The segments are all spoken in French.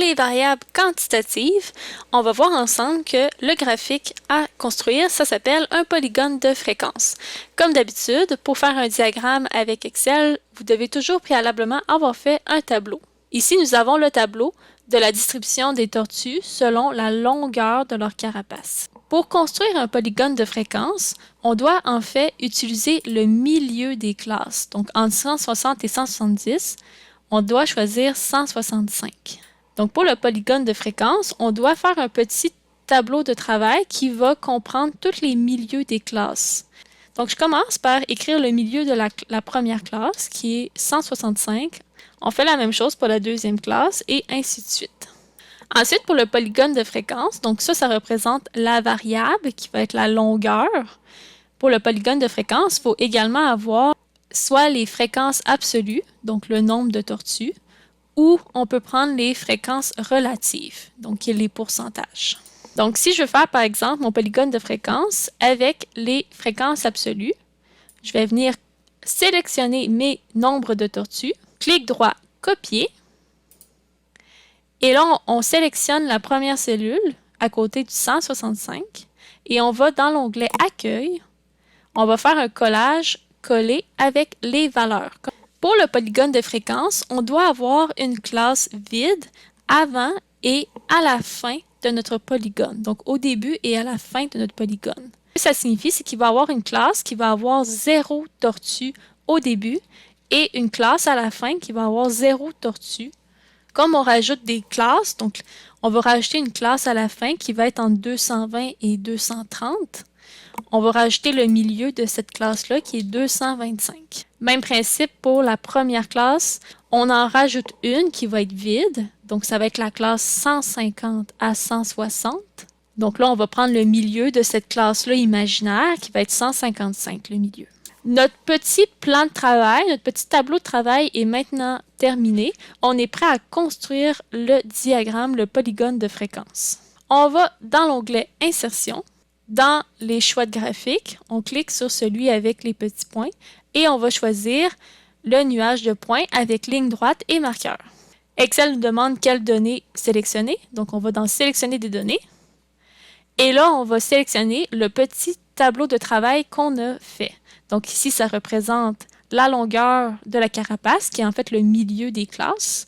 les variables quantitatives, on va voir ensemble que le graphique à construire, ça s'appelle un polygone de fréquence. Comme d'habitude, pour faire un diagramme avec Excel, vous devez toujours préalablement avoir fait un tableau. Ici, nous avons le tableau de la distribution des tortues selon la longueur de leur carapace. Pour construire un polygone de fréquence, on doit en fait utiliser le milieu des classes. Donc, entre 160 et 170, on doit choisir 165. Donc, pour le polygone de fréquence, on doit faire un petit tableau de travail qui va comprendre tous les milieux des classes. Donc, je commence par écrire le milieu de la première classe, qui est 165. On fait la même chose pour la deuxième classe, et ainsi de suite. Ensuite, pour le polygone de fréquence, donc ça représente la variable qui va être la longueur. Pour le polygone de fréquence, il faut également avoir soit les fréquences absolues, donc le nombre de tortues, ou on peut prendre les fréquences relatives, donc les pourcentages. Donc, si je veux faire, par exemple, mon polygone de fréquence avec les fréquences absolues, je vais venir sélectionner mes nombres de tortues, clic droit, copier, et là, on sélectionne la première cellule à côté du 165 et on va dans l'onglet Accueil. On va faire un collage collé avec les valeurs. Pour le polygone de fréquence, on doit avoir une classe vide avant et à la fin de notre polygone. Donc, au début et à la fin de notre polygone. Ce que ça signifie, c'est qu'il va y avoir une classe qui va avoir 0 tortue au début et une classe à la fin qui va avoir 0 tortue. Comme on rajoute des classes, donc on va rajouter une classe à la fin qui va être entre 220 et 230. On va rajouter le milieu de cette classe-là qui est 225. Même principe pour la première classe, on en rajoute une qui va être vide, donc ça va être la classe 150 à 160. Donc là, on va prendre le milieu de cette classe-là imaginaire qui va être 155, le milieu. Notre petit plan de travail, notre petit tableau de travail est maintenant terminé. On est prêt à construire le diagramme, le polygone de fréquence. On va dans l'onglet Insertion. Dans les choix de graphique, on clique sur celui avec les petits points et on va choisir le nuage de points avec ligne droite et marqueur. Excel nous demande quelles données sélectionner. Donc, on va dans Sélectionner des données. Et là, on va sélectionner le petit tableau de travail qu'on a fait. Donc ici, ça représente la longueur de la carapace, qui est en fait le milieu des classes.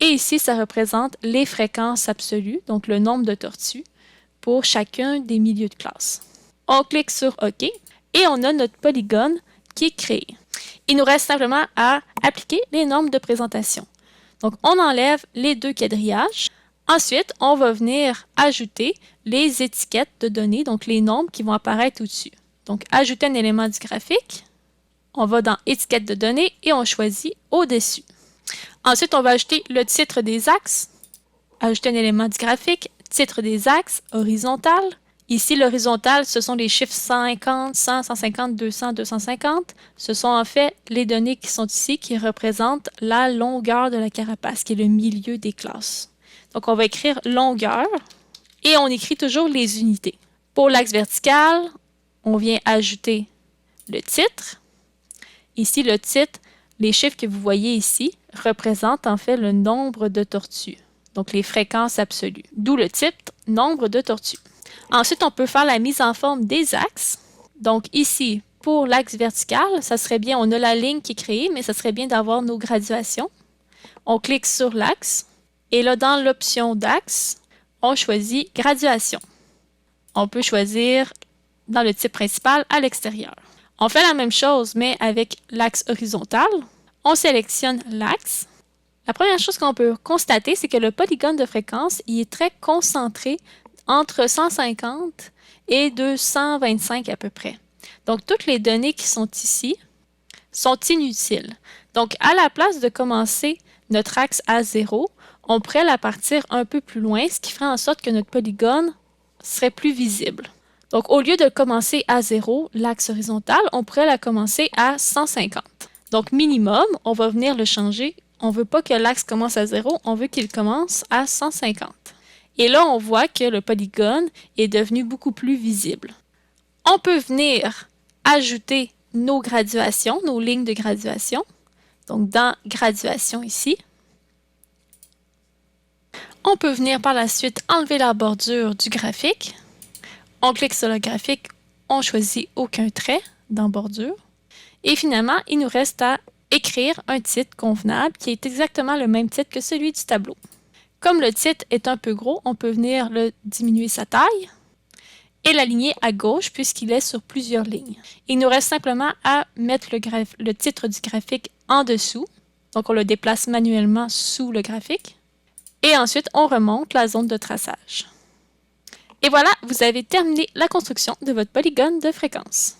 Et ici, ça représente les fréquences absolues, donc le nombre de tortues, pour chacun des milieux de classe. On clique sur OK et on a notre polygone qui est créé. Il nous reste simplement à appliquer les normes de présentation. Donc, on enlève les deux quadrillages. Ensuite, on va venir ajouter les étiquettes de données, donc les nombres qui vont apparaître au-dessus. Donc, ajouter un élément du graphique. On va dans Étiquette de données et on choisit Au-dessus. Ensuite, on va ajouter le titre des axes. Ajouter un élément du graphique. Titre des axes, horizontal. Ici, l'horizontal, ce sont les chiffres 150, 100, 150, 200, 250. Ce sont en fait les données qui sont ici qui représentent la longueur de la carapace, qui est le milieu des classes. Donc, on va écrire longueur et on écrit toujours les unités. Pour l'axe vertical, on vient ajouter le titre. Ici, le titre, les chiffres que vous voyez ici, représentent en fait le nombre de tortues, donc les fréquences absolues, d'où le titre nombre de tortues. Ensuite, on peut faire la mise en forme des axes. Donc ici, pour l'axe vertical, ça serait bien, on a la ligne qui est créée, mais ça serait bien d'avoir nos graduations. On clique sur l'axe et là, dans l'option d'axe, on choisit graduation. On peut choisir dans le type principal à l'extérieur. On fait la même chose, mais avec l'axe horizontal. On sélectionne l'axe. La première chose qu'on peut constater, c'est que le polygone de fréquence il est très concentré entre 150 et 225 à peu près. Donc, toutes les données qui sont ici sont inutiles. Donc, à la place de commencer notre axe à 0, on pourrait la partir un peu plus loin, ce qui ferait en sorte que notre polygone serait plus visible. Donc, au lieu de commencer à 0, l'axe horizontal, on pourrait la commencer à 150. Donc, minimum, on va venir le changer. On ne veut pas que l'axe commence à 0, on veut qu'il commence à 150. Et là, on voit que le polygone est devenu beaucoup plus visible. On peut venir ajouter nos graduations, nos lignes de graduation. Donc, dans Graduation ici, On peut venir par la suite enlever la bordure du graphique. On clique sur le graphique, on choisit aucun trait dans bordure. Et finalement, il nous reste à écrire un titre convenable qui est exactement le même titre que celui du tableau. Comme le titre est un peu gros, on peut venir le diminuer sa taille et l'aligner à gauche puisqu'il est sur plusieurs lignes. Il nous reste simplement à mettre le titre du graphique en dessous. Donc, on le déplace manuellement sous le graphique. Et ensuite, on remonte la zone de traçage. Et voilà, vous avez terminé la construction de votre polygone de fréquence.